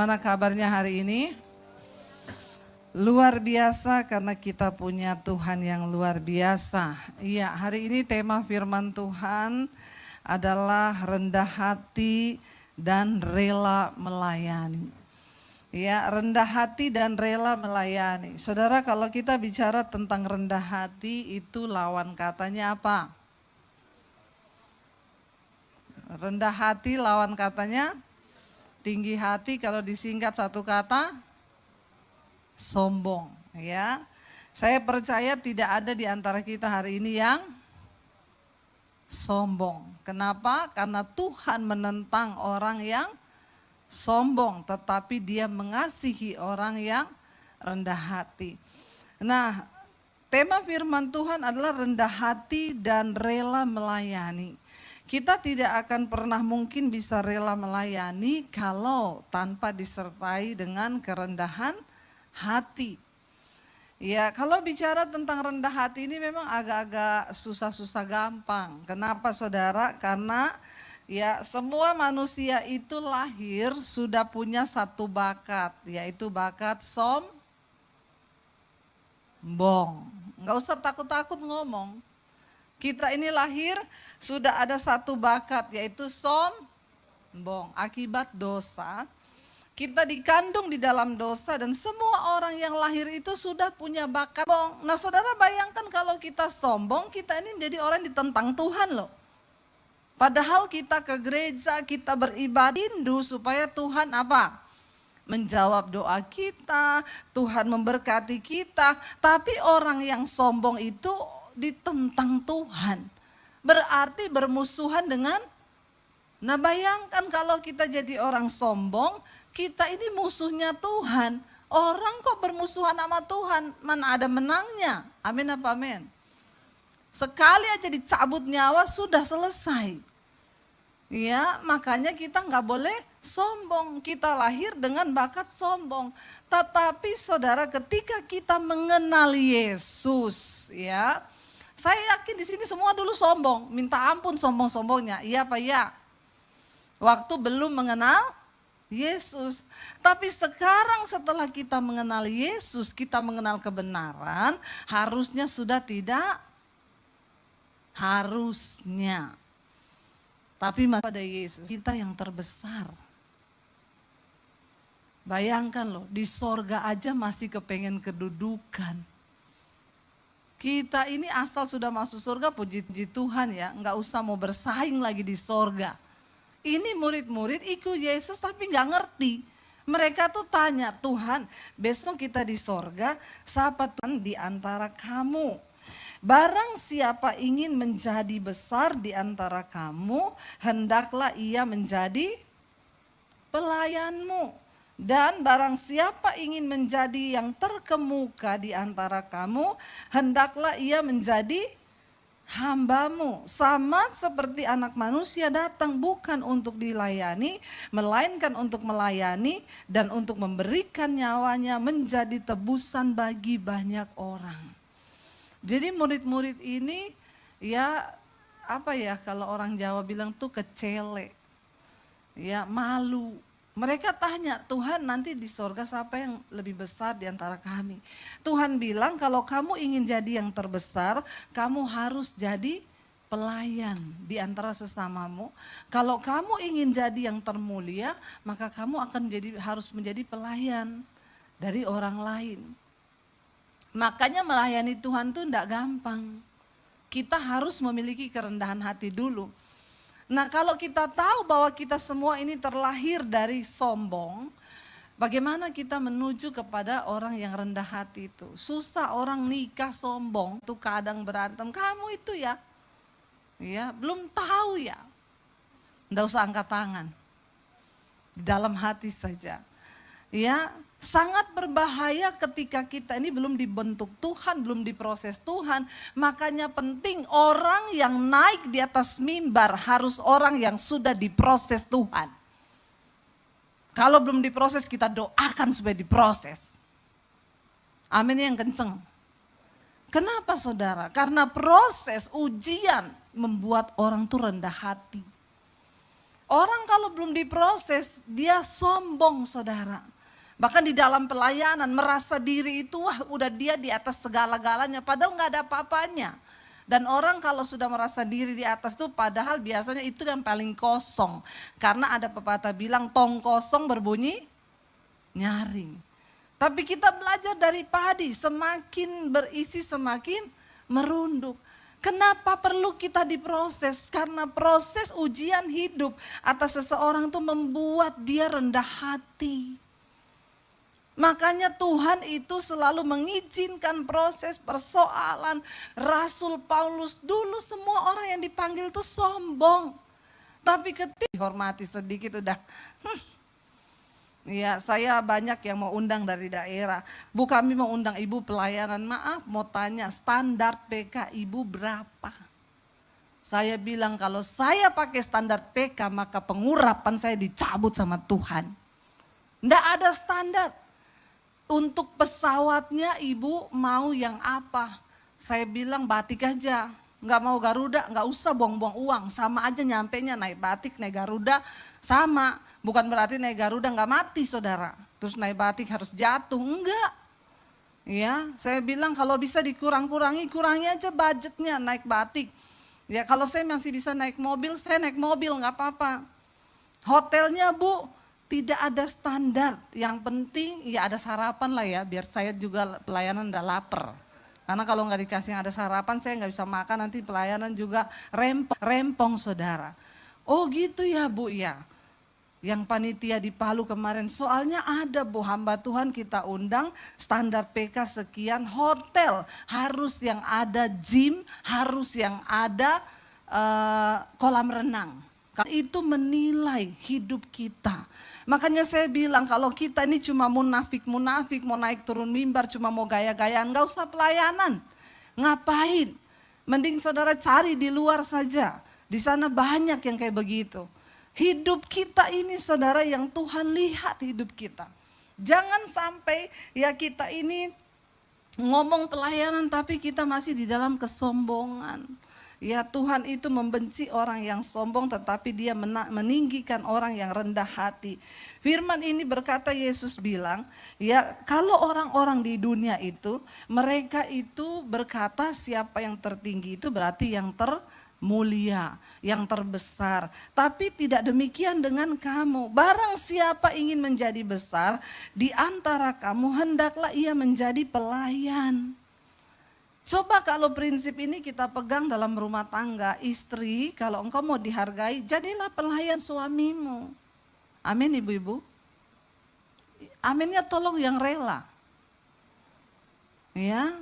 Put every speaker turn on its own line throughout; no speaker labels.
Mana kabarnya hari ini? Luar biasa karena kita punya Tuhan yang luar biasa. Iya, hari ini tema firman Tuhan adalah rendah hati dan rela melayani. Ya, rendah hati dan rela melayani. Saudara, kalau kita bicara tentang rendah hati, itu lawan katanya apa? Rendah hati lawan katanya tinggi hati, kalau disingkat satu kata sombong, ya. Saya percaya tidak ada di antara kita hari ini yang sombong. Kenapa? Karena Tuhan menentang orang yang sombong, tetapi Dia mengasihi orang yang rendah hati. Nah, tema firman Tuhan adalah rendah hati dan rela melayani. Kita tidak akan pernah mungkin bisa rela melayani kalau tanpa disertai dengan kerendahan hati. Ya, kalau bicara tentang rendah hati ini memang agak-agak susah-susah gampang. Kenapa saudara? Karena ya semua manusia itu lahir sudah punya satu bakat, yaitu bakat sombong. Nggak usah takut-takut ngomong. Kita ini lahir sudah ada satu bakat, yaitu sombong. Akibat dosa, kita dikandung di dalam dosa dan semua orang yang lahir itu sudah punya bakat sombong. Nah saudara bayangkan kalau kita sombong, kita ini menjadi orang ditentang Tuhan loh. Padahal kita ke gereja, kita beribadah rindu supaya Tuhan apa? Menjawab doa kita, Tuhan memberkati kita. Tapi orang yang sombong itu ditentang Tuhan. Berarti bermusuhan dengan, nah bayangkan kalau kita jadi orang sombong, kita ini musuhnya Tuhan. Orang kok bermusuhan sama Tuhan, mana ada menangnya. Amin apa amin? Sekali aja dicabut nyawa sudah selesai. Ya, makanya kita nggak boleh sombong. Kita lahir dengan bakat sombong. Tetapi saudara, ketika kita mengenal Yesus, ya, saya yakin di sini semua dulu sombong, minta ampun sombong-sombongnya. Iya apa iya? Waktu belum mengenal Yesus. Tapi sekarang setelah kita mengenal Yesus, kita mengenal kebenaran, harusnya sudah tidak. Harusnya. Tapi pada Yesus, kita yang terbesar. Bayangkan loh, di sorga aja masih kepengen kedudukan. Kita ini asal sudah masuk surga, puji Tuhan ya, nggak usah mau bersaing lagi di sorga. Ini murid-murid ikut Yesus tapi nggak ngerti. Mereka tuh tanya, Tuhan besok kita di sorga, siapa Tuhan di antara kamu? Barang siapa ingin menjadi besar di antara kamu, hendaklah ia menjadi pelayanmu. Dan barang siapa ingin menjadi yang terkemuka di antara kamu, hendaklah ia menjadi hambamu. Sama seperti anak manusia datang bukan untuk dilayani, melainkan untuk melayani dan untuk memberikan nyawanya menjadi tebusan bagi banyak orang. Jadi murid-murid ini ya apa ya kalau orang Jawa bilang tuh kecele, ya malu. Mereka tanya, Tuhan nanti di sorga siapa yang lebih besar di antara kami? Tuhan bilang kalau kamu ingin jadi yang terbesar, kamu harus jadi pelayan di antara sesamamu. Kalau kamu ingin jadi yang termulia, maka kamu akan harus menjadi pelayan dari orang lain. Makanya melayani Tuhan tuh enggak gampang. Kita harus memiliki kerendahan hati dulu. Nah kalau kita tahu bahwa kita semua ini terlahir dari sombong, bagaimana kita menuju kepada orang yang rendah hati itu? Susah orang nikah sombong, tuh kadang berantem, kamu itu ya belum tahu ya. Nggak usah angkat tangan, di dalam hati saja. Ya, sangat berbahaya ketika kita ini belum dibentuk Tuhan, belum diproses Tuhan. Makanya penting orang yang naik di atas mimbar harus orang yang sudah diproses Tuhan. Kalau belum diproses kita doakan supaya diproses. Amin yang kenceng. Kenapa saudara? Karena proses ujian membuat orang tuh rendah hati. Orang kalau belum diproses, dia sombong saudara. Bahkan di dalam pelayanan merasa diri itu wah udah dia di atas segala-galanya padahal nggak ada apa-apanya. Dan orang kalau sudah merasa diri di atas itu padahal biasanya itu yang paling kosong. Karena ada pepatah bilang tong kosong berbunyi nyaring. Tapi kita belajar dari padi, semakin berisi semakin merunduk. Kenapa perlu kita diproses? Karena proses ujian hidup atas seseorang itu membuat dia rendah hati. Makanya Tuhan itu selalu mengizinkan proses persoalan. Rasul Paulus dulu semua orang yang dipanggil itu sombong. Tapi ketika dihormati sedikit udah, ya saya banyak yang mau undang dari daerah. Bu kami mau undang ibu pelayanan, maaf mau tanya standar PK ibu berapa? Saya bilang kalau saya pakai standar PK maka pengurapan saya dicabut sama Tuhan. Nggak ada standar. Untuk pesawatnya ibu mau yang apa? Saya bilang batik aja, nggak mau Garuda, nggak usah buang-buang uang. Sama aja nyampenya naik batik, naik Garuda sama. Bukan berarti naik Garuda nggak mati saudara. Terus naik batik harus jatuh, enggak. Ya, saya bilang kalau bisa dikurang-kurangi, kurangi aja budgetnya naik batik. Ya kalau saya masih bisa naik mobil, saya naik mobil nggak apa-apa. Hotelnya Bu, tidak ada standar, yang penting ya ada sarapan lah ya, biar saya juga pelayanan udah lapar. Karena kalau nggak dikasih ada sarapan saya nggak bisa makan, nanti pelayanan juga rempong saudara. Oh gitu ya Bu ya, yang panitia di Palu kemarin soalnya ada Bu hamba Tuhan kita undang standar PK sekian, hotel harus yang ada gym, harus yang ada kolam renang. Itu menilai hidup kita. Makanya saya bilang kalau kita ini cuma munafik, mau naik turun mimbar, cuma mau gaya-gayaan, gak usah pelayanan. Ngapain? Mending saudara cari di luar saja. Di sana banyak yang kayak begitu. Hidup kita ini saudara yang Tuhan lihat hidup kita. Jangan sampai ya kita ini ngomong pelayanan tapi kita masih di dalam kesombongan. Ya Tuhan itu membenci orang yang sombong tetapi dia meninggikan orang yang rendah hati. Firman ini berkata Yesus bilang, ya kalau orang-orang di dunia itu, mereka itu berkata siapa yang tertinggi itu berarti yang termulia, yang terbesar. Tapi tidak demikian dengan kamu. Barang siapa ingin menjadi besar di antara kamu, hendaklah ia menjadi pelayan. Coba kalau prinsip ini kita pegang dalam rumah tangga, istri kalau engkau mau dihargai, jadilah pelayan suamimu. Amin ibu-ibu. Aminnya tolong yang rela. Ya,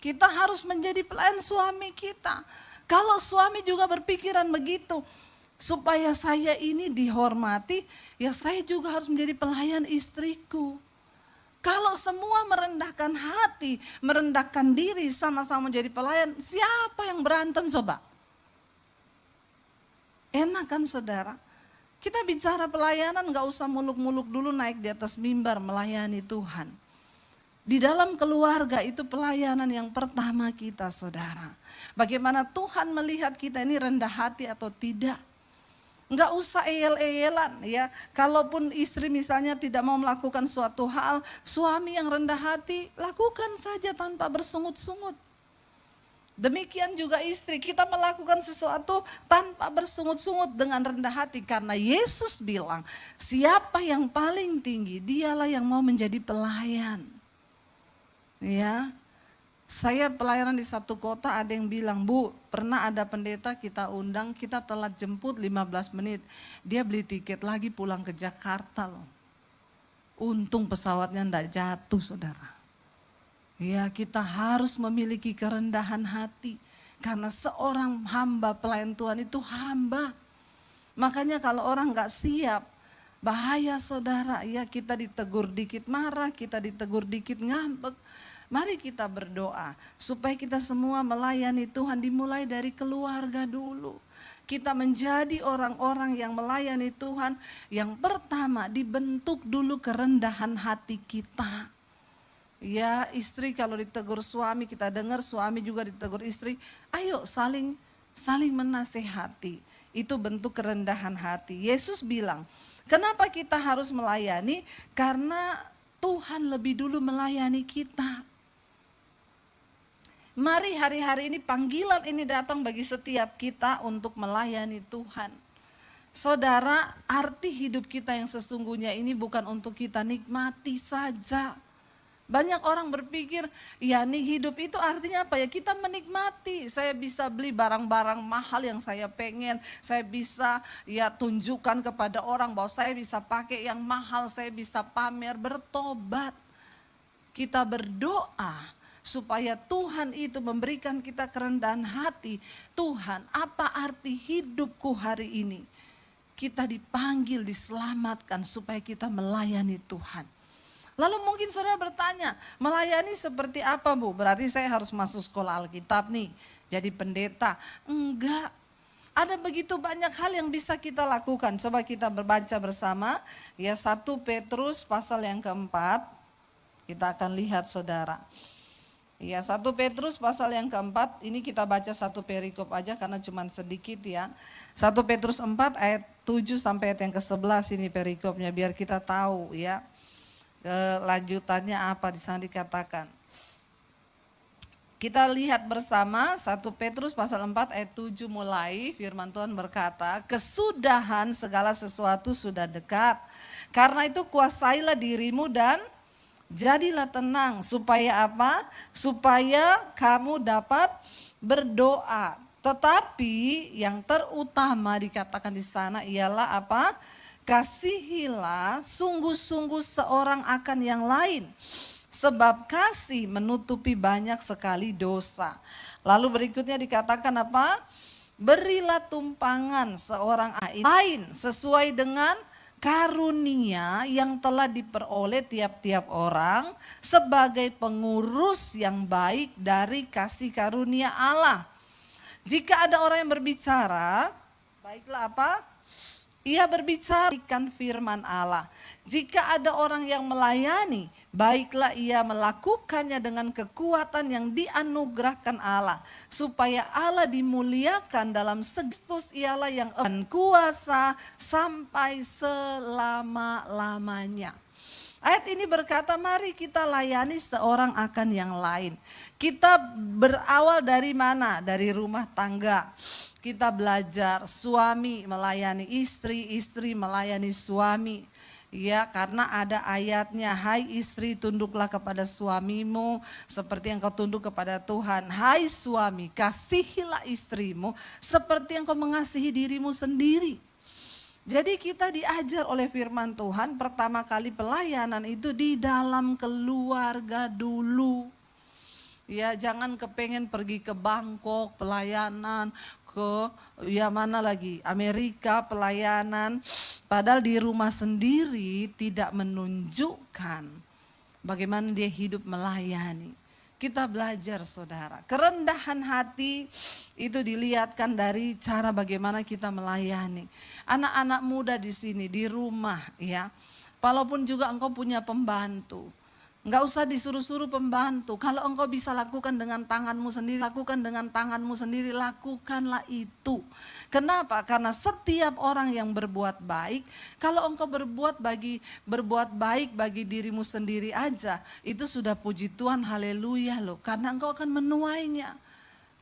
kita harus menjadi pelayan suami kita. Kalau suami juga berpikiran begitu, supaya saya ini dihormati, ya saya juga harus menjadi pelayan istriku. Kalau semua merendahkan hati, merendahkan diri sama-sama menjadi pelayan, siapa yang berantem coba? Enak kan saudara? Kita bicara pelayanan gak usah muluk-muluk dulu naik di atas mimbar melayani Tuhan. Di dalam keluarga itu pelayanan yang pertama kita saudara. Bagaimana Tuhan melihat kita ini rendah hati atau tidak. Nggak usah eyel-eyelan ya. Kalaupun istri misalnya tidak mau melakukan suatu hal, suami yang rendah hati lakukan saja tanpa bersungut-sungut. Demikian juga istri, kita melakukan sesuatu tanpa bersungut-sungut dengan rendah hati. Karena Yesus bilang, siapa yang paling tinggi, dialah yang mau menjadi pelayan. Ya. Saya pelayanan di satu kota ada yang bilang, Bu pernah ada pendeta kita undang, kita telat jemput 15 menit. Dia beli tiket lagi pulang ke Jakarta loh. Untung pesawatnya enggak jatuh saudara. Ya kita harus memiliki kerendahan hati. Karena seorang hamba pelayan Tuhan itu hamba. Makanya kalau orang enggak siap, bahaya saudara. Ya kita ditegur dikit marah, kita ditegur dikit ngambek. Mari kita berdoa supaya kita semua melayani Tuhan dimulai dari keluarga dulu. Kita menjadi orang-orang yang melayani Tuhan. Yang pertama dibentuk dulu kerendahan hati kita. Ya istri kalau ditegur suami, kita dengar suami juga ditegur istri. Ayo saling menasehati. Itu bentuk kerendahan hati. Yesus bilang, kenapa kita harus melayani? Karena Tuhan lebih dulu melayani kita. Mari hari-hari ini panggilan ini datang bagi setiap kita untuk melayani Tuhan. Saudara, arti hidup kita yang sesungguhnya ini bukan untuk kita nikmati saja. Banyak orang berpikir, ya nih hidup itu artinya apa ya? Kita menikmati, saya bisa beli barang-barang mahal yang saya pengen, saya bisa ya tunjukkan kepada orang bahwa saya bisa pakai yang mahal, saya bisa pamer, bertobat. Kita berdoa supaya Tuhan itu memberikan kita kerendahan hati. Tuhan, apa arti hidupku hari ini? Kita dipanggil, diselamatkan supaya kita melayani Tuhan. Lalu mungkin saudara bertanya, melayani seperti apa Bu? Berarti saya harus masuk sekolah Alkitab nih, jadi pendeta. Enggak, ada begitu banyak hal yang bisa kita lakukan. Coba kita berbaca bersama, ya 1 Petrus pasal yang keempat, kita akan lihat saudara. Ya 1 Petrus pasal yang keempat, ini kita baca satu perikop aja karena cuma sedikit ya. 1 Petrus 4 ayat 7 sampai ayat yang ke-11 ini perikopnya, biar kita tahu ya. Kelanjutannya apa di sana dikatakan. Kita lihat bersama 1 Petrus pasal 4 ayat 7 mulai, firman Tuhan berkata, kesudahan segala sesuatu sudah dekat. Karena itu kuasailah dirimu dan jadilah tenang. Supaya apa? Supaya kamu dapat berdoa. Tetapi yang terutama dikatakan di sana ialah apa? Kasihilah sungguh-sungguh seorang akan yang lain, sebab kasih menutupi banyak sekali dosa. Lalu berikutnya dikatakan apa? Berilah tumpangan seorang lain sesuai dengan karunia yang telah diperoleh tiap-tiap orang sebagai pengurus yang baik dari kasih karunia Allah. Jika ada orang yang berbicara, baiklah apa? Ia berbicara firman Allah. Jika ada orang yang melayani, baiklah ia melakukannya dengan kekuatan yang dianugerahkan Allah. Supaya Allah dimuliakan dalam Kristus, ialah yang kuasa sampai selama-lamanya. Ayat ini berkata, mari kita layani seorang akan yang lain. Kita berawal dari mana? Dari rumah tangga. Kita belajar suami melayani istri, istri melayani suami. Ya, karena ada ayatnya, hai istri tunduklah kepada suamimu seperti yang kau tunduk kepada Tuhan. Hai suami, kasihilah istrimu seperti yang kau mengasihi dirimu sendiri. Jadi kita diajar oleh firman Tuhan, pertama kali pelayanan itu di dalam keluarga dulu. Ya, jangan kepengen pergi ke Bangkok pelayanan, ke ya mana lagi Amerika pelayanan, padahal di rumah sendiri tidak menunjukkan bagaimana dia hidup melayani. Kita belajar saudara, kerendahan hati itu dilihatkan dari cara bagaimana kita melayani. Anak-anak muda di sini di rumah ya, walaupun juga engkau punya pembantu, enggak usah disuruh-suruh pembantu. Kalau engkau bisa lakukan dengan tanganmu sendiri, lakukan dengan tanganmu sendiri, lakukanlah itu. Kenapa? Karena setiap orang yang berbuat baik, kalau engkau berbuat baik bagi dirimu sendiri aja, itu sudah puji Tuhan, haleluya loh. Karena engkau akan menuainya.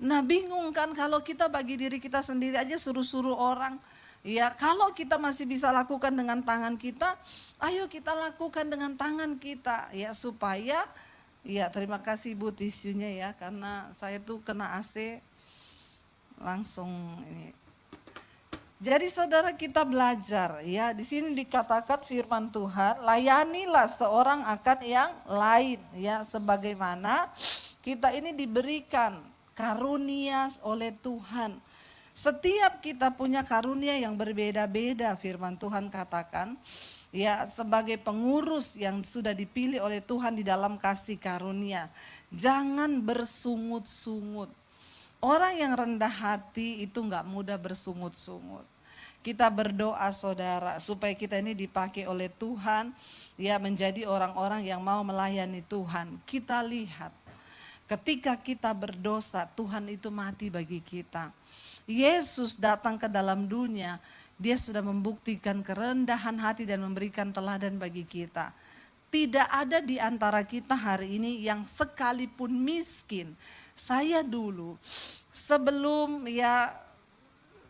Nah bingung kan kalau kita bagi diri kita sendiri aja suruh-suruh orang. Ya, kalau kita masih bisa lakukan dengan tangan kita, ayo kita lakukan dengan tangan kita ya, supaya ya, terima kasih Bu tisunya ya, karena saya tuh kena AC langsung ini. Jadi saudara, kita belajar ya, di sini dikatakan firman Tuhan, layanilah seorang akan yang lain ya, sebagaimana kita ini diberikan karunia oleh Tuhan. Setiap kita punya karunia yang berbeda-beda, firman Tuhan katakan ya, sebagai pengurus yang sudah dipilih oleh Tuhan di dalam kasih karunia. Jangan bersungut-sungut. Orang yang rendah hati itu enggak mudah bersungut-sungut. Kita berdoa saudara supaya kita ini dipakai oleh Tuhan ya, menjadi orang-orang yang mau melayani Tuhan. Kita lihat ketika kita berdosa, Tuhan itu mati bagi kita. Yesus datang ke dalam dunia, dia sudah membuktikan kerendahan hati dan memberikan teladan bagi kita. Tidak ada di antara kita hari ini yang sekalipun miskin. Saya dulu sebelum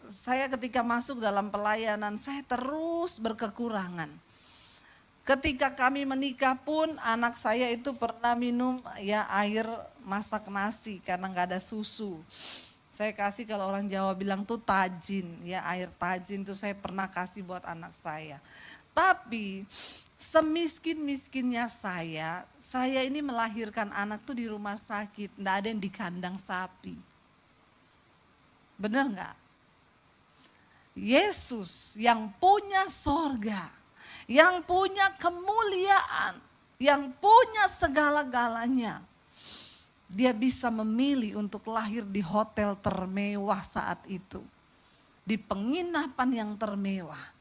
saya ketika masuk dalam pelayanan, saya terus berkekurangan. Ketika kami menikah pun anak saya itu pernah minum air masak nasi karena nggak ada susu. Saya kasih, kalau orang Jawa bilang tuh tajin, air tajin tuh saya pernah kasih buat anak saya. Tapi semiskin-miskinnya saya ini melahirkan anak tuh di rumah sakit, nggak ada yang di kandang sapi. Bener nggak? Yesus yang punya sorga, yang punya kemuliaan, yang punya segala-galanya, dia bisa memilih untuk lahir di hotel termewah saat itu, di penginapan yang termewah.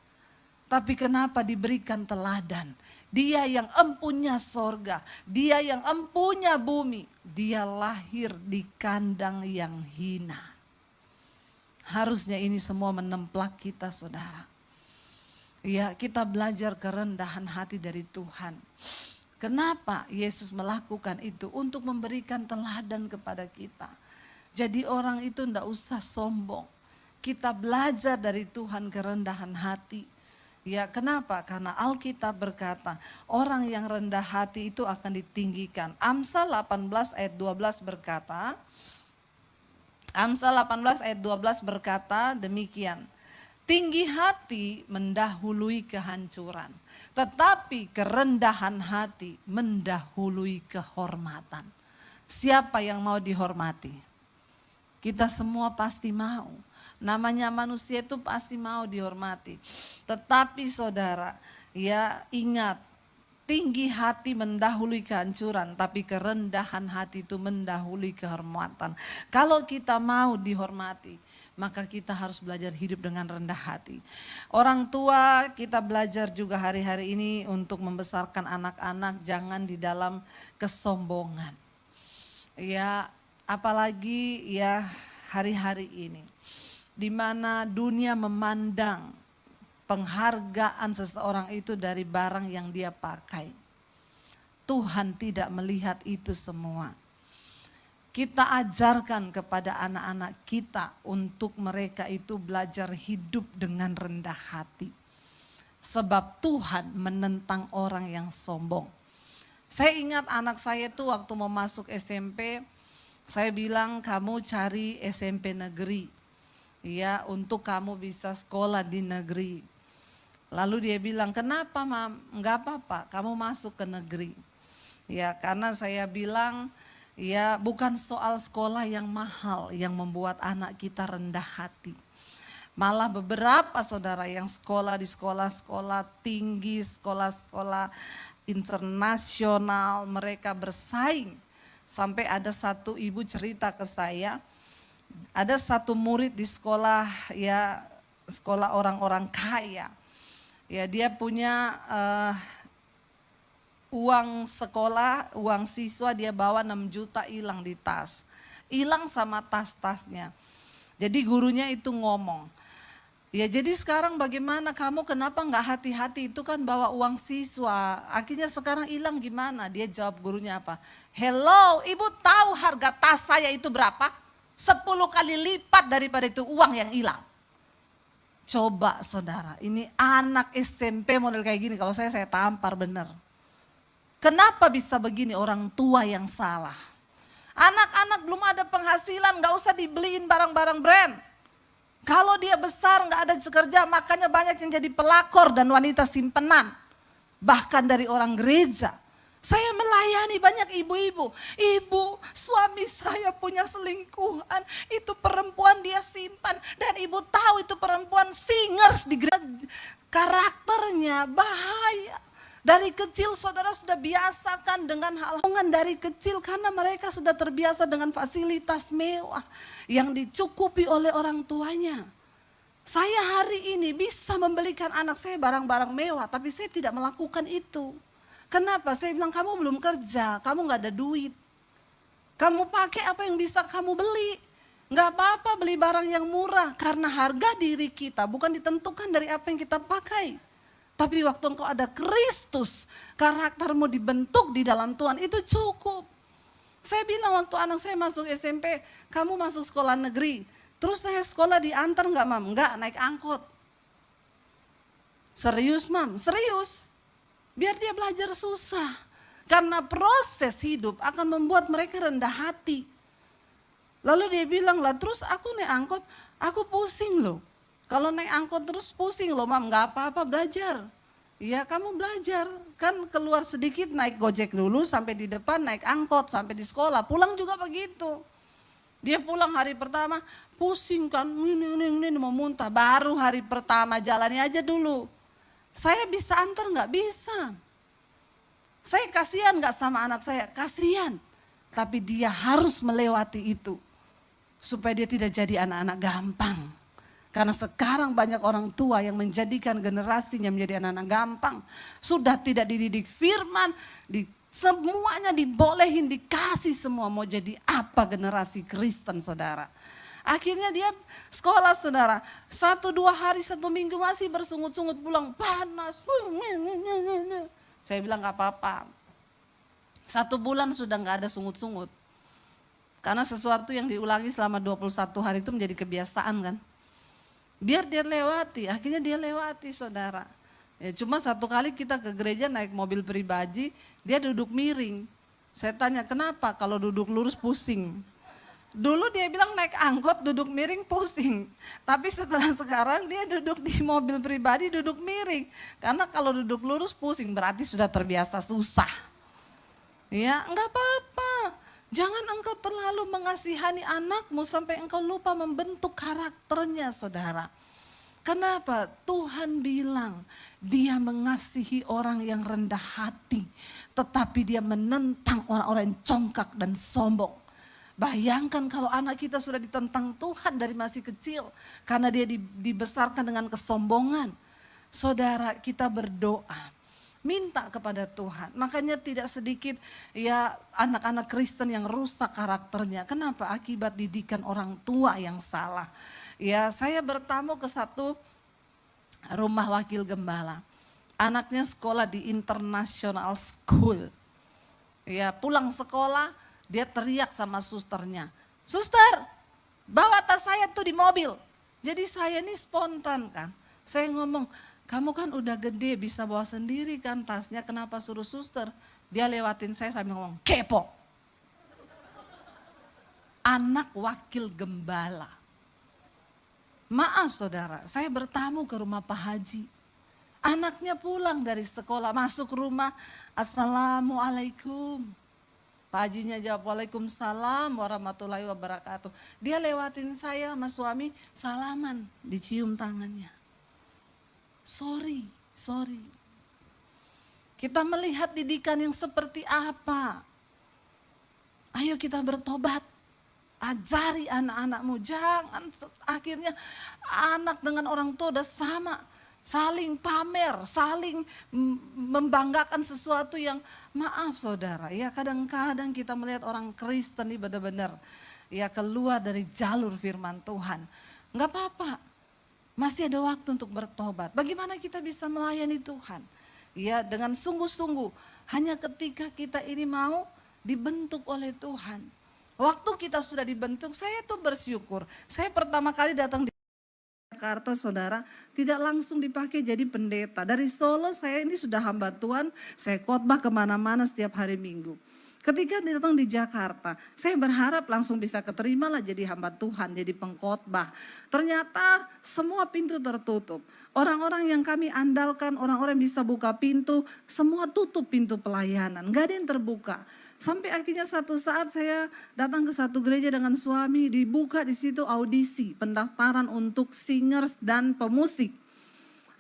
Tapi kenapa diberikan teladan? Dia yang empunya sorga, dia yang empunya bumi, dia lahir di kandang yang hina. Harusnya ini semua menemplak kita, saudara. Ya, kita belajar kerendahan hati dari Tuhan. Kenapa Yesus melakukan itu? Untuk memberikan teladan kepada kita. Jadi orang itu tidak usah sombong. Kita belajar dari Tuhan kerendahan hati. Ya, kenapa? Karena Alkitab berkata, orang yang rendah hati itu akan ditinggikan. Amsal 18 ayat 12 berkata, Amsal 18 ayat 12 berkata demikian. Tinggi hati mendahului kehancuran, tetapi kerendahan hati mendahului kehormatan. Siapa yang mau dihormati? Kita semua pasti mau. Namanya manusia itu pasti mau dihormati. Tetapi saudara, ingat, tinggi hati mendahului kehancuran, tapi kerendahan hati itu mendahului kehormatan. Kalau kita mau dihormati, maka kita harus belajar hidup dengan rendah hati. Orang tua kita belajar juga hari-hari ini untuk membesarkan anak-anak jangan di dalam kesombongan. Apalagi hari-hari ini, di mana dunia memandang penghargaan seseorang itu dari barang yang dia pakai. Tuhan tidak melihat itu semua. Kita ajarkan kepada anak-anak kita untuk mereka itu belajar hidup dengan rendah hati. Sebab Tuhan menentang orang yang sombong. Saya ingat anak saya itu waktu mau masuk SMP, saya bilang kamu cari SMP negeri. Untuk kamu bisa sekolah di negeri. Lalu dia bilang, kenapa Mam? Enggak apa-apa, kamu masuk ke negeri. Karena saya bilang, bukan soal sekolah yang mahal yang membuat anak kita rendah hati. Malah beberapa saudara yang sekolah di sekolah-sekolah tinggi, sekolah-sekolah internasional, mereka bersaing. Sampai ada satu ibu cerita ke saya, ada satu murid di sekolah, sekolah orang-orang kaya. Dia punya uang sekolah, uang siswa dia bawa 6 juta hilang di tas. Hilang sama tas-tasnya. Jadi gurunya itu ngomong, jadi sekarang bagaimana kamu kenapa nggak hati-hati, itu kan bawa uang siswa. Akhirnya sekarang hilang gimana? Dia jawab gurunya apa? Hello, ibu tahu harga tas saya itu berapa? 10 kali lipat daripada itu uang yang hilang. Coba saudara, ini anak SMP model kayak gini, kalau saya tampar bener. Kenapa bisa begini? Orang tua yang salah. Anak-anak belum ada penghasilan, gak usah dibeliin barang-barang brand. Kalau dia besar gak ada kerja, makanya banyak yang jadi pelakor dan wanita simpenan. Bahkan dari orang gereja. Saya melayani banyak ibu-ibu. Ibu, suami saya punya selingkuhan. Itu perempuan dia simpan. Dan ibu tahu itu perempuan singers di gereja. Karakternya bahaya. Dari kecil saudara sudah biasakan dengan hal dari kecil karena mereka sudah terbiasa dengan fasilitas mewah yang dicukupi oleh orang tuanya. Saya hari ini bisa membelikan anak saya barang-barang mewah, tapi saya tidak melakukan itu. Kenapa? Saya bilang kamu belum kerja, kamu gak ada duit. Kamu pakai apa yang bisa kamu beli. Nggak apa-apa beli barang yang murah, karena harga diri kita bukan ditentukan dari apa yang kita pakai. Tapi waktu engkau ada Kristus, karaktermu dibentuk di dalam Tuhan, itu cukup. Saya bilang waktu anak saya masuk SMP, kamu masuk sekolah negeri, terus saya sekolah diantar nggak mam? Nggak, naik angkot. Serius mam? Serius. Biar dia belajar susah. Karena proses hidup akan membuat mereka rendah hati. Lalu dia bilang lah, terus aku naik angkot, aku pusing loh. Kalau naik angkot terus pusing loh mam, nggak apa-apa belajar. Iya kamu belajar, kan keluar sedikit naik gojek dulu sampai di depan naik angkot sampai di sekolah, pulang juga begitu. Dia pulang hari pertama pusing kan, ini mau muntah, baru hari pertama jalani aja dulu. Saya bisa antar nggak? Bisa. Saya kasihan nggak sama anak saya? Kasihan. Tapi dia harus melewati itu supaya dia tidak jadi anak-anak gampang. Karena sekarang banyak orang tua yang menjadikan generasinya menjadi anak-anak gampang. Sudah tidak dididik firman, semuanya dibolehin, dikasih semua. Mau jadi apa generasi Kristen saudara. Akhirnya dia sekolah saudara. 1-2 hari, 1 minggu masih bersungut-sungut pulang. Panas. Saya bilang gak apa-apa. 1 bulan sudah gak ada sungut-sungut. Karena sesuatu yang diulangi selama 21 hari itu menjadi kebiasaan kan. Biar dia lewati, akhirnya dia lewati saudara. Ya, cuma 1 kali kita ke gereja naik mobil pribadi, dia duduk miring. Saya tanya kenapa, kalau duduk lurus pusing. Dulu dia bilang naik angkot duduk miring pusing. Tapi sekarang dia duduk di mobil pribadi duduk miring. Karena kalau duduk lurus pusing berarti sudah terbiasa susah. Ya enggak apa-apa. Jangan engkau terlalu mengasihani anakmu sampai engkau lupa membentuk karakternya saudara. Kenapa? Tuhan bilang dia mengasihi orang yang rendah hati. Tetapi dia menentang orang-orang yang congkak dan sombong. Bayangkan kalau anak kita sudah ditentang Tuhan dari masih kecil. Karena dia dibesarkan dengan kesombongan. Saudara kita berdoa. Minta kepada Tuhan. Makanya tidak sedikit ya anak-anak Kristen yang rusak karakternya. Kenapa? Akibat didikan orang tua yang salah. Ya saya bertamu ke satu rumah wakil gembala. Anaknya sekolah di international school. Ya pulang sekolah dia teriak sama susternya. Suster bawa tas saya tuh di mobil. Jadi saya ini spontan kan. Saya ngomong, kamu kan udah gede bisa bawa sendiri kan tasnya, kenapa suruh suster? Dia lewatin saya sambil ngomong, kepo. Anak wakil gembala. Maaf saudara, saya bertamu ke rumah Pak Haji. Anaknya pulang dari sekolah, masuk rumah, Assalamualaikum. Pak Hajinya jawab, Waalaikumsalam warahmatullahi wabarakatuh. Dia lewatin saya sama suami, salaman, dicium tangannya. Sorry. Kita melihat didikan yang seperti apa. Ayo kita bertobat. Ajari anak-anakmu. Jangan akhirnya anak dengan orang tua udah sama. Saling pamer, saling membanggakan sesuatu yang maaf saudara. Ya kadang-kadang kita melihat orang Kristen ini benar-benar ya keluar dari jalur firman Tuhan. Enggak apa-apa. Masih ada waktu untuk bertobat. Bagaimana kita bisa melayani Tuhan? Ya dengan sungguh-sungguh. Hanya ketika kita ini mau dibentuk oleh Tuhan. Waktu kita sudah dibentuk, saya tuh bersyukur. Saya pertama kali datang di Jakarta saudara, tidak langsung dipakai jadi pendeta. Dari Solo saya ini sudah hamba Tuhan, saya khotbah kemana-mana setiap hari Minggu. Ketika datang di Jakarta, saya berharap langsung bisa keterima lah jadi hamba Tuhan, jadi pengkhotbah. Ternyata semua pintu tertutup. Orang-orang yang kami andalkan, orang-orang yang bisa buka pintu, semua tutup pintu pelayanan. Gak ada yang terbuka. Sampai akhirnya satu saat saya datang ke satu gereja dengan suami, dibuka di situ audisi, pendaftaran untuk singers dan pemusik.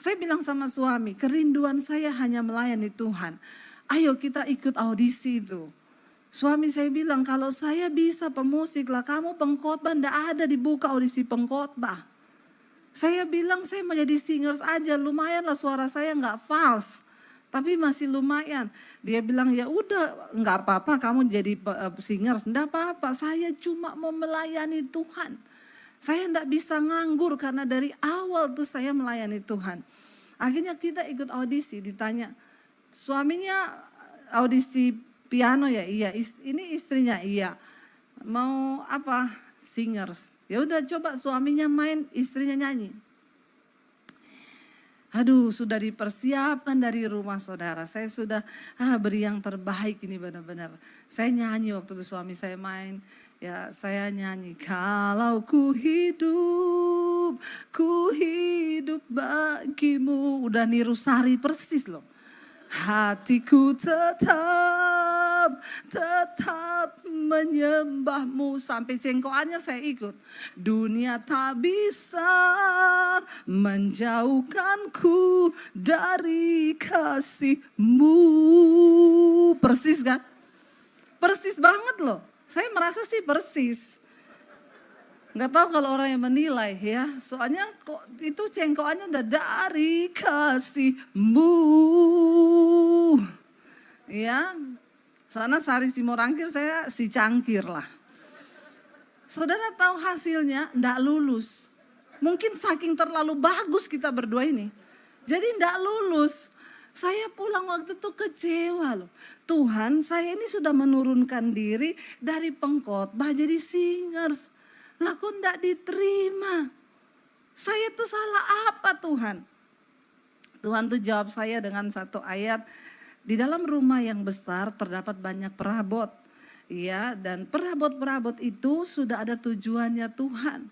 Saya bilang sama suami, kerinduan saya hanya melayani Tuhan. Ayo kita ikut audisi itu. Suami saya bilang, kalau saya bisa pemusik lah, kamu pengkhotbah ndak ada dibuka audisi pengkhotbah. Saya bilang saya mau jadi singers aja, lumayan lah suara saya nggak false. tapi masih lumayan. Dia bilang, ya udah nggak apa-apa kamu jadi singers, enggak apa-apa, saya cuma mau melayani Tuhan. Saya enggak bisa nganggur karena dari awal tuh saya melayani Tuhan. Akhirnya kita ikut audisi, ditanya, suaminya audisi piano ya? Iya. Ini istrinya? Iya. Mau apa? Singers. Ya udah coba suaminya main, istrinya nyanyi. Aduh, sudah dipersiapkan dari rumah saudara. Saya sudah beri yang terbaik ini benar-benar. Saya nyanyi waktu itu suami saya main. Ya saya nyanyi. Kalau ku hidup bagimu. Udah niru Sari persis loh. Hatiku tetap menyembahmu. Sampai cengkoannya saya ikut. Dunia tak bisa menjauhkanku dari kasihmu. Persis kan? Persis banget loh. Saya merasa sih persis. Nggak tahu kalau orang yang menilai ya. Soalnya kok itu cengkoannya udah dari kasihmu. Ya. Soalnya Sari Simorangkir, saya si cangkir lah. Saudara tahu hasilnya? Nggak lulus. Mungkin saking terlalu bagus kita berdua ini. Jadi nggak lulus. Saya pulang waktu itu kecewa loh. Tuhan, saya ini sudah menurunkan diri dari pengkhotbah jadi singers. Lah kok enggak diterima? Saya tuh salah apa Tuhan? Tuhan tuh jawab saya dengan satu ayat. Di dalam rumah yang besar terdapat banyak perabot. Ya, dan perabot-perabot itu sudah ada tujuannya Tuhan.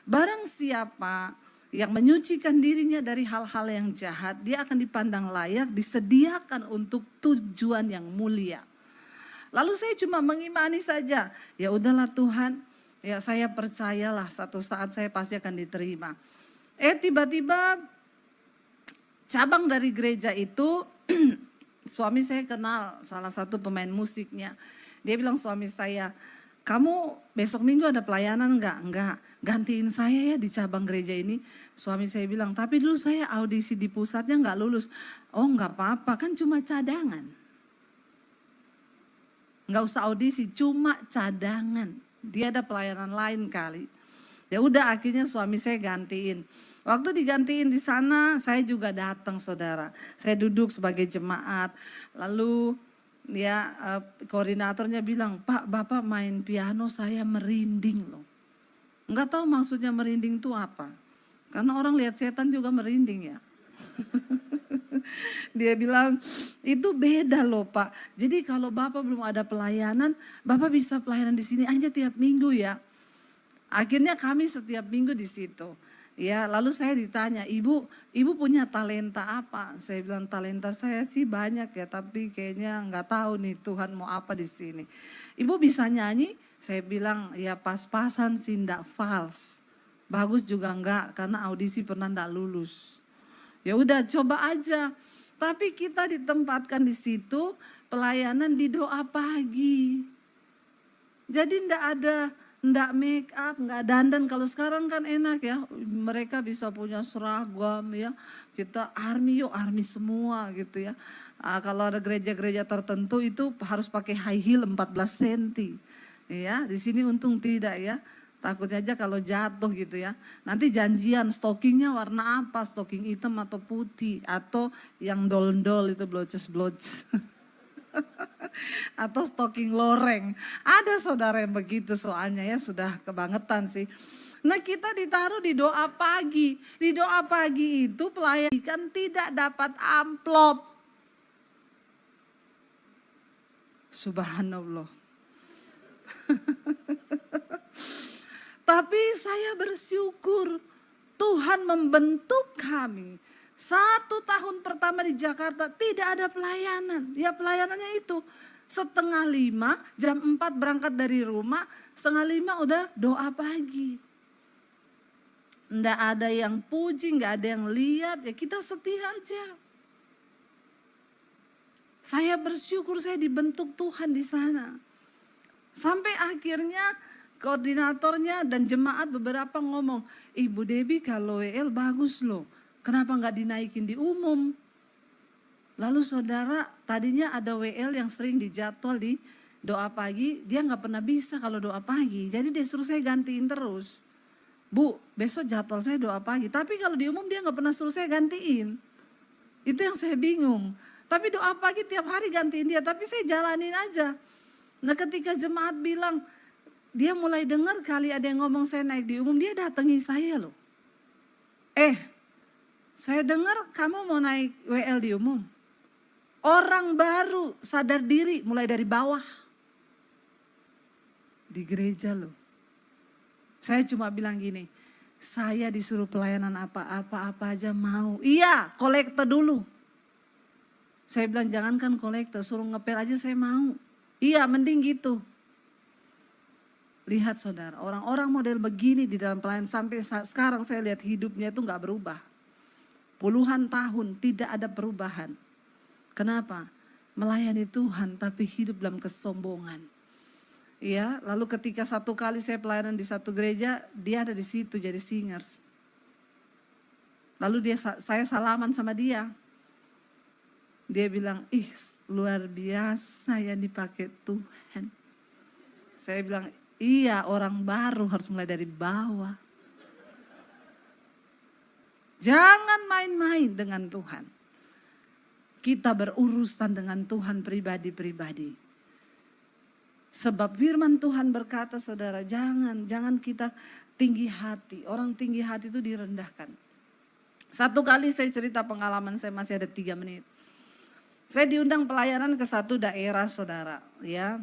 Barang siapa yang menyucikan dirinya dari hal-hal yang jahat, dia akan dipandang layak, disediakan untuk tujuan yang mulia. Lalu saya cuma mengimani saja. Ya udahlah Tuhan, ya saya percayalah satu saat saya pasti akan diterima. Tiba-tiba cabang dari gereja itu, suami saya kenal salah satu pemain musiknya. Dia bilang suami saya, kamu besok minggu ada pelayanan enggak? Enggak, gantiin saya ya di cabang gereja ini. Suami saya bilang, tapi dulu saya audisi di pusatnya enggak lulus. Oh enggak apa-apa, kan cuma cadangan. Enggak usah audisi, cuma cadangan. Dia ada pelayanan lain kali. Ya udah akhirnya suami saya gantiin. Waktu digantiin di sana saya juga datang saudara. Saya duduk sebagai jemaat. Lalu ya koordinatornya bilang, Pak Bapak main piano saya merinding loh. Enggak tahu maksudnya merinding itu apa. Karena orang lihat setan juga merinding ya. Dia bilang itu beda loh Pak. Jadi kalau Bapak belum ada pelayanan, Bapak bisa pelayanan di sini aja tiap minggu ya. Akhirnya kami setiap minggu di situ. Ya, lalu saya ditanya, ibu punya talenta apa? Saya bilang talenta saya sih banyak ya, tapi kayaknya nggak tahu nih Tuhan mau apa di sini. Ibu bisa nyanyi? Saya bilang ya pas-pasan sih, nggak fals. Bagus juga enggak, karena audisi pernah nggak lulus. Ya udah coba aja. Tapi kita ditempatkan di situ pelayanan di doa pagi. Jadi ndak make up, nggak dandan. Kalau sekarang kan enak ya, mereka bisa punya seragam ya. Kita army semua gitu ya. Kalau ada gereja-gereja tertentu itu harus pakai high heel 14 cm. Ya, di sini untung tidak ya. Takutnya aja kalau jatuh gitu ya. Nanti janjian stokingnya warna apa, stocking hitam atau putih. Atau yang dol-dol itu bloces-bloces. Atau stocking loreng. Ada saudara yang begitu soalnya ya, sudah kebangetan sih. Nah kita ditaruh di doa pagi. Di doa pagi itu pelayan kan tidak dapat amplop. Subhanallah. Tapi saya bersyukur Tuhan membentuk kami. 1 tahun pertama di Jakarta tidak ada pelayanan. Ya pelayanannya itu 4:30, jam 4 berangkat dari rumah, 4:30 udah doa pagi. Nggak ada yang puji, nggak ada yang lihat, ya kita setia aja. Saya bersyukur saya dibentuk Tuhan di sana. Sampai akhirnya koordinatornya dan jemaat beberapa ngomong, Ibu Debbie kalau WL bagus loh, kenapa nggak dinaikin di umum? Lalu saudara, tadinya ada WL yang sering dijadwal di doa pagi, dia nggak pernah bisa kalau doa pagi. Jadi dia suruh saya gantiin terus. Bu, besok jadwal saya doa pagi. Tapi kalau di umum dia nggak pernah suruh saya gantiin. Itu yang saya bingung. Tapi doa pagi tiap hari gantiin dia, tapi saya jalanin aja. Nah ketika jemaat bilang, dia mulai dengar kali ada yang ngomong saya naik di umum, dia datangi saya loh. Saya dengar kamu mau naik WL di umum. Orang baru sadar diri mulai dari bawah. Di gereja loh. Saya cuma bilang gini, saya disuruh pelayanan apa aja mau. Iya, kolektor dulu. Saya bilang jangankan kolektor, suruh ngepel aja saya mau. Iya, mending gitu. Lihat saudara, orang-orang model begini di dalam pelayanan sampai sekarang saya lihat hidupnya itu gak berubah. Puluhan tahun tidak ada perubahan. Kenapa? Melayani Tuhan tapi hidup dalam kesombongan. Ya, lalu ketika satu kali saya pelayanan di satu gereja, dia ada di situ jadi singers. Lalu saya salaman sama dia. Dia bilang, luar biasa yang dipakai Tuhan. Saya bilang, iya orang baru harus mulai dari bawah. Jangan main-main dengan Tuhan. Kita berurusan dengan Tuhan pribadi-pribadi. Sebab firman Tuhan berkata saudara, jangan kita tinggi hati. Orang tinggi hati itu direndahkan. Satu kali saya cerita pengalaman saya, masih ada 3 menit. Saya diundang pelayanan ke satu daerah saudara. Ya.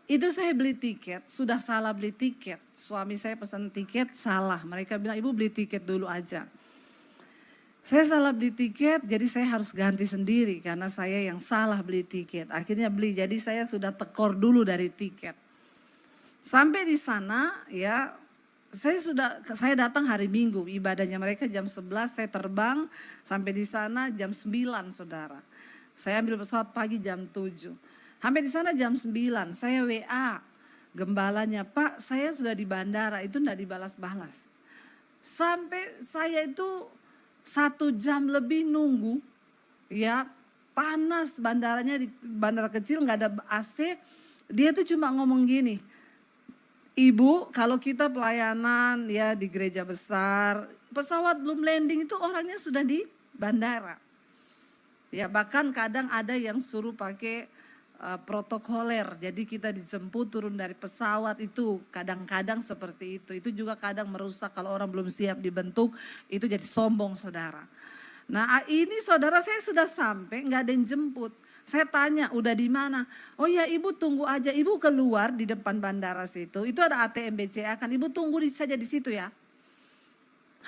Itu saya beli tiket, sudah salah beli tiket. Suami saya pesan tiket, salah. Mereka bilang ibu beli tiket dulu aja. Saya salah beli tiket, jadi saya harus ganti sendiri karena saya yang salah beli tiket. Akhirnya beli, jadi saya sudah tekor dulu dari tiket. Sampai di sana ya, saya datang hari Minggu, ibadahnya mereka jam 11, saya terbang sampai di sana jam 9 saudara. Saya ambil pesawat pagi jam 7. Sampai di sana jam 9, saya WA gembalanya, Pak saya sudah di bandara, itu enggak dibalas-balas. Sampai saya itu 1 jam lebih nunggu, ya panas bandaranya, di bandara kecil nggak ada AC. Dia tuh cuma ngomong gini, Ibu kalau kita pelayanan ya di gereja besar, pesawat belum landing itu orangnya sudah di bandara. Ya bahkan kadang ada yang suruh pakai protokoler, jadi kita dijemput turun dari pesawat itu kadang-kadang seperti itu. Itu juga kadang merusak kalau orang belum siap dibentuk, itu jadi sombong saudara. Nah ini saudara saya sudah sampai, nggak ada yang jemput. Saya tanya udah di mana? Oh ya ibu tunggu aja, ibu keluar di depan bandara situ. Itu ada ATM BCA kan, ibu tunggu saja di situ ya.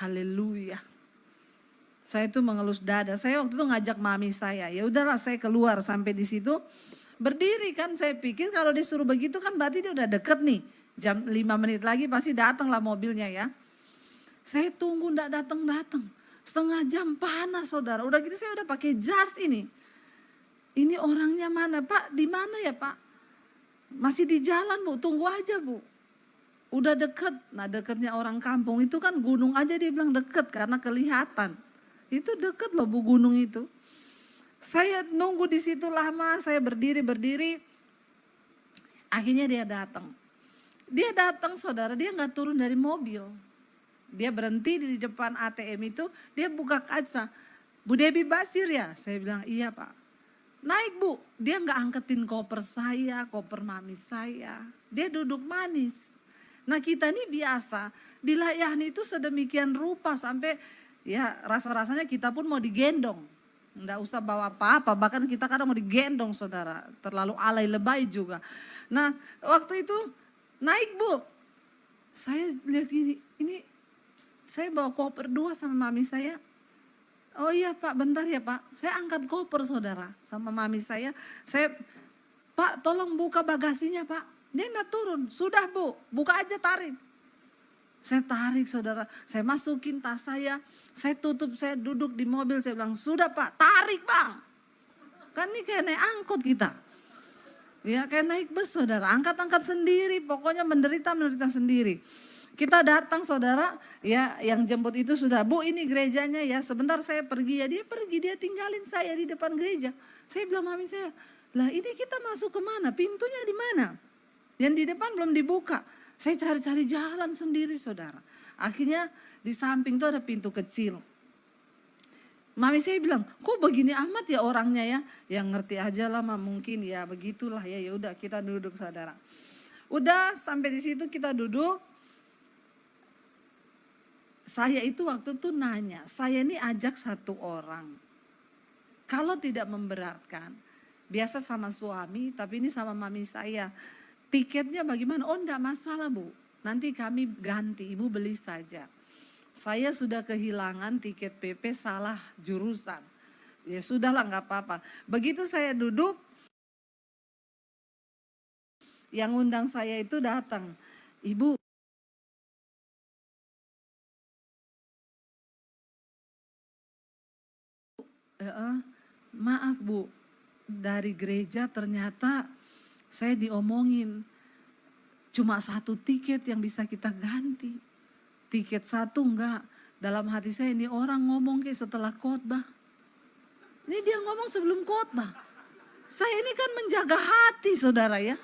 Haleluya. Saya itu mengelus dada. Saya waktu itu ngajak mami saya. Ya udahlah saya keluar sampai di situ. Berdiri kan, saya pikir kalau disuruh begitu kan berarti dia udah deket nih. Jam 5 menit lagi pasti datanglah mobilnya ya. Saya tunggu enggak datang-datang. Setengah jam panas saudara. Udah gitu saya udah pakai jas ini. Ini orangnya mana Pak? Di mana ya Pak? Masih di jalan Bu, tunggu aja Bu. Udah deket. Nah deketnya orang kampung itu kan gunung aja dia bilang deket karena kelihatan. Itu deket loh Bu gunung itu. Saya nunggu di situ lama, saya berdiri. Akhirnya dia datang. Dia datang saudara, dia nggak turun dari mobil. Dia berhenti di depan ATM itu, dia buka kaca. Bu Debbie Basir ya? Saya bilang iya Pak. Naik Bu, dia nggak angketin koper saya, koper mami saya. Dia duduk manis. Nah kita ini biasa, dilayani itu sedemikian rupa sampai ya rasa-rasanya kita pun mau digendong. Enggak usah bawa apa-apa, bahkan kita kadang mau digendong saudara, terlalu alay lebay juga. Nah waktu itu naik Bu, saya lihat ini saya bawa koper 2 sama mami saya. Oh iya Pak bentar ya Pak, saya angkat koper saudara sama mami saya. Pak tolong buka bagasinya Pak, dia enggak turun, sudah Bu, buka aja tarik. Saya tarik saudara, saya masukin tas saya tutup, saya duduk di mobil, saya bilang sudah Pak, tarik Bang. Kan ini kayak naik angkot kita. Ya kayak naik bus saudara, angkat-angkat sendiri, pokoknya menderita sendiri. Kita datang saudara, ya yang jemput itu sudah, Bu ini gerejanya ya, sebentar saya pergi ya. Dia pergi, dia tinggalin saya di depan gereja. Saya bilang mami saya, lah ini kita masuk kemana, pintunya di mana? Yang di depan belum dibuka. Saya cari-cari jalan sendiri saudara. Akhirnya di samping itu ada pintu kecil. Mami saya bilang, kok begini amat ya orangnya ya? Yang ngerti aja lah mungkin ya begitulah ya. Ya udah kita duduk saudara. Udah sampai di situ kita duduk. Saya itu waktu itu nanya, saya ini ajak satu orang. Kalau tidak memberatkan, biasa sama suami, tapi ini sama mami saya. Tiketnya bagaimana? Oh enggak masalah Bu, nanti kami ganti, Ibu beli saja. Saya sudah kehilangan tiket PP salah jurusan. Ya sudahlah enggak apa-apa. Begitu saya duduk, yang undang saya itu datang. Ibu, maaf Bu, dari gereja ternyata saya diomongin cuma satu tiket yang bisa kita ganti. Tiket satu enggak. Dalam hati saya ini orang ngomong kayak setelah khotbah. Ini dia ngomong sebelum khotbah. Saya ini kan menjaga hati saudara ya.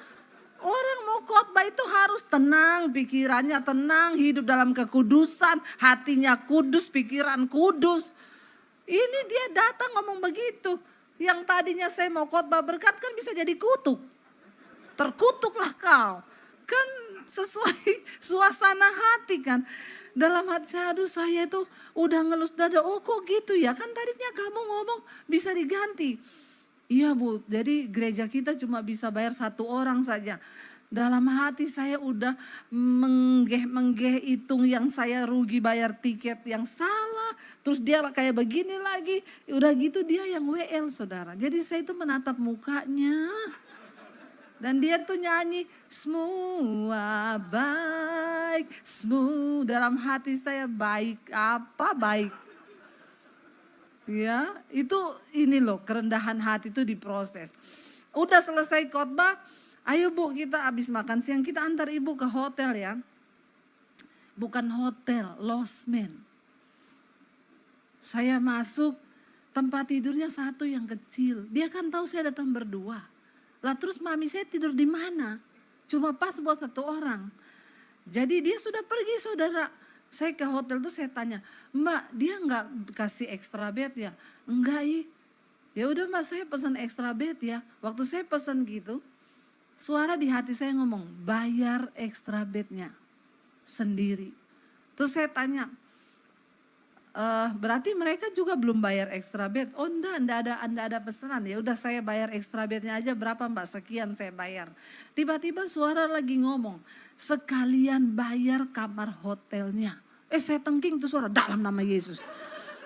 Orang mau khotbah itu harus tenang, pikirannya tenang, hidup dalam kekudusan, hatinya kudus, pikiran kudus. Ini dia datang ngomong begitu. Yang tadinya saya mau khotbah berkat kan bisa jadi kutuk. Terkutuklah kau. Kan sesuai suasana hati kan. Dalam hati saya, aduh saya itu udah ngelus dada. Oh kok gitu ya, kan tadinya kamu ngomong bisa diganti. Iya Bu, jadi gereja kita cuma bisa bayar satu orang saja. Dalam hati saya udah menggeh hitung yang saya rugi bayar tiket yang salah. Terus dia kayak begini lagi. Udah gitu dia yang WL saudara. Jadi saya itu menatap mukanya. Dan dia tuh nyanyi semua baik. Semua dalam hati saya baik. Apa baik? Ya itu ini loh kerendahan hati itu diproses. Udah selesai khotbah. Ayo Bu kita habis makan siang kita antar ibu ke hotel ya. Bukan hotel, losmen. Saya masuk tempat tidurnya satu yang kecil. Dia kan tahu saya datang berdua. Lah terus mami saya tidur di mana? Cuma pas buat satu orang. Jadi dia sudah pergi saudara. Saya ke hotel tuh saya tanya, Mbak dia nggak kasih extra bed ya? Enggak ya udah Mbak saya pesan extra bed ya. Waktu saya pesan gitu, suara di hati saya ngomong, bayar extra bednya sendiri. Terus saya tanya, berarti mereka juga belum bayar extra bed? Oh enggak ada pesanan. Ya udah saya bayar extra bednya aja berapa Mbak? Sekian saya bayar. Tiba-tiba suara lagi ngomong, sekalian bayar kamar hotelnya. Saya tengking tuh suara dalam nama Yesus.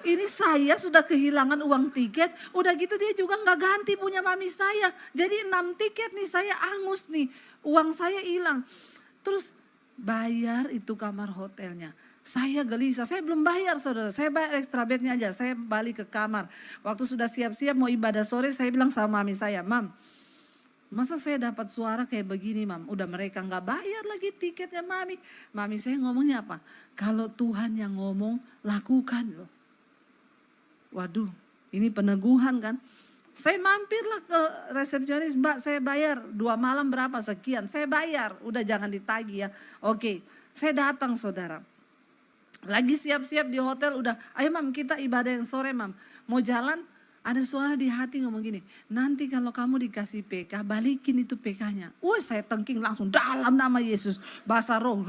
Ini saya sudah kehilangan uang tiket, udah gitu dia juga nggak ganti punya mami saya. Jadi 6 tiket nih saya angus nih, uang saya hilang. Terus bayar itu kamar hotelnya. Saya gelisah, saya belum bayar saudara, saya bayar extra bednya aja, saya balik ke kamar. Waktu sudah siap-siap mau ibadah sore, saya bilang sama mami saya, Mam, masa saya dapat suara kayak begini Mam, udah mereka gak bayar lagi tiketnya mami. Mami saya ngomongnya apa? Kalau Tuhan yang ngomong, lakukan loh. Waduh, ini peneguhan kan. Saya mampirlah ke resepsionis, Mbak saya bayar 2 malam berapa sekian, saya bayar, udah jangan ditagih ya. Oke, saya datang saudara. Lagi siap-siap di hotel udah, ayo Mam kita ibadah yang sore Mam. Mau jalan, ada suara di hati ngomong gini, nanti kalau kamu dikasih PK, balikin itu PK-nya. Wah saya tengking langsung dalam nama Yesus. Bahasa roh,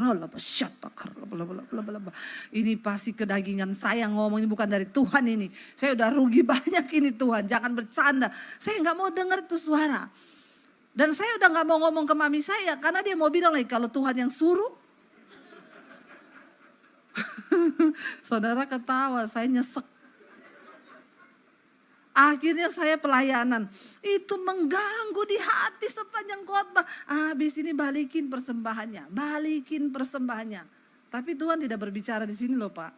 ini pasti kedagingan saya ngomong, ini bukan dari Tuhan ini. Saya udah rugi banyak ini Tuhan, jangan bercanda. Saya gak mau dengar itu suara. Dan saya udah gak mau ngomong ke mami saya, karena dia mau bilang lagi kalau Tuhan yang suruh. Saudara ketawa, saya nyesek. Akhirnya saya pelayanan. Itu mengganggu di hati sepanjang khotbah. Habis ini balikin persembahannya. Balikin persembahannya. Tapi Tuhan tidak berbicara di sini loh Pak.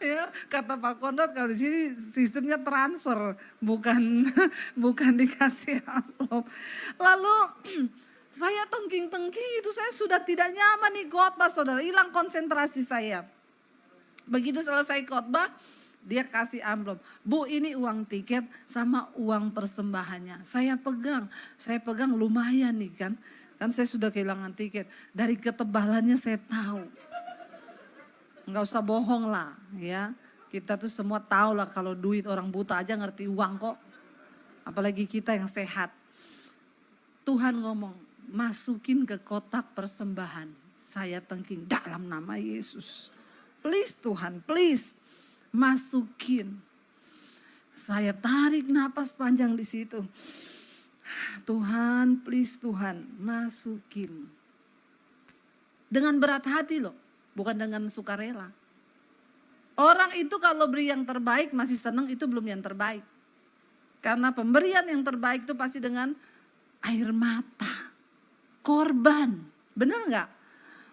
Ya, kata Pak Kondor kalau di sini sistemnya transfer, bukan bukan dikasih amplop. Lalu saya tengking-tengking itu, saya sudah tidak nyaman nih khotbah saudara, hilang konsentrasi saya. Begitu selesai khotbah, dia kasih amplop. Bu, ini uang tiket sama uang persembahannya. Saya pegang lumayan nih kan. Kan saya sudah kehilangan tiket. Dari ketebalannya saya tahu. Enggak usah bohong lah ya. Kita tuh semua tahu lah kalau duit, orang buta aja ngerti uang kok. Apalagi kita yang sehat. Tuhan ngomong, masukin ke kotak persembahan. Saya tengking dalam nama Yesus. Please Tuhan, please. Masukin. Saya tarik napas panjang di situ. Tuhan, please Tuhan, masukin. Dengan berat hati loh, bukan dengan sukarela. Orang itu kalau beri yang terbaik masih senang, itu belum yang terbaik. Karena pemberian yang terbaik itu pasti dengan air mata, korban. Benar nggak?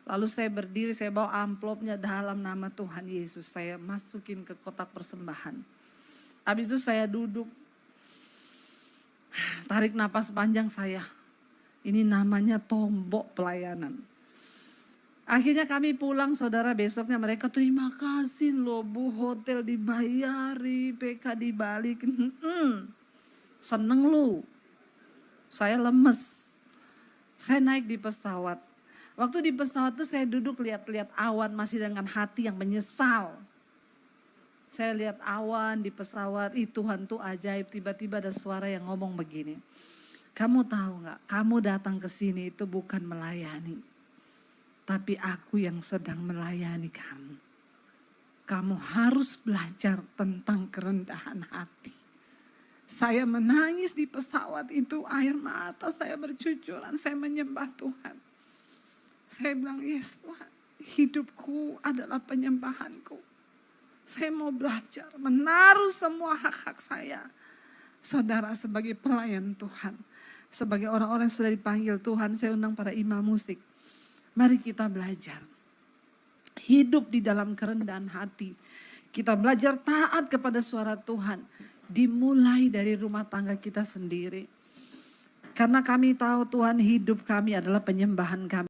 Lalu saya berdiri, saya bawa amplopnya dalam nama Tuhan Yesus. Saya masukin ke kotak persembahan. Habis itu saya duduk. Tarik napas panjang saya. Ini namanya tombok pelayanan. Akhirnya kami pulang, saudara, besoknya mereka terima kasih loh Bu, hotel dibayari, PK dibalik. Seneng lu. Saya lemes. Saya naik di pesawat. Waktu di pesawat itu saya duduk lihat-lihat awan, masih dengan hati yang menyesal. Saya lihat awan di pesawat, Tuhan tuh ajaib, tiba-tiba ada suara yang ngomong begini. Kamu tahu gak, kamu datang ke sini itu bukan melayani. Tapi aku yang sedang melayani kamu. Kamu harus belajar tentang kerendahan hati. Saya menangis di pesawat itu, air mata saya bercucuran, saya menyembah Tuhan. Saya bilang, yes Tuhan, hidupku adalah penyembahanku. Saya mau belajar menaruh semua hak-hak saya. Saudara, sebagai pelayan Tuhan, sebagai orang-orang yang sudah dipanggil Tuhan, saya undang para imam musik. Mari kita belajar. Hidup di dalam kerendahan hati. Kita belajar taat kepada suara Tuhan. Dimulai dari rumah tangga kita sendiri. Karena kami tahu Tuhan, hidup kami adalah penyembahan kami.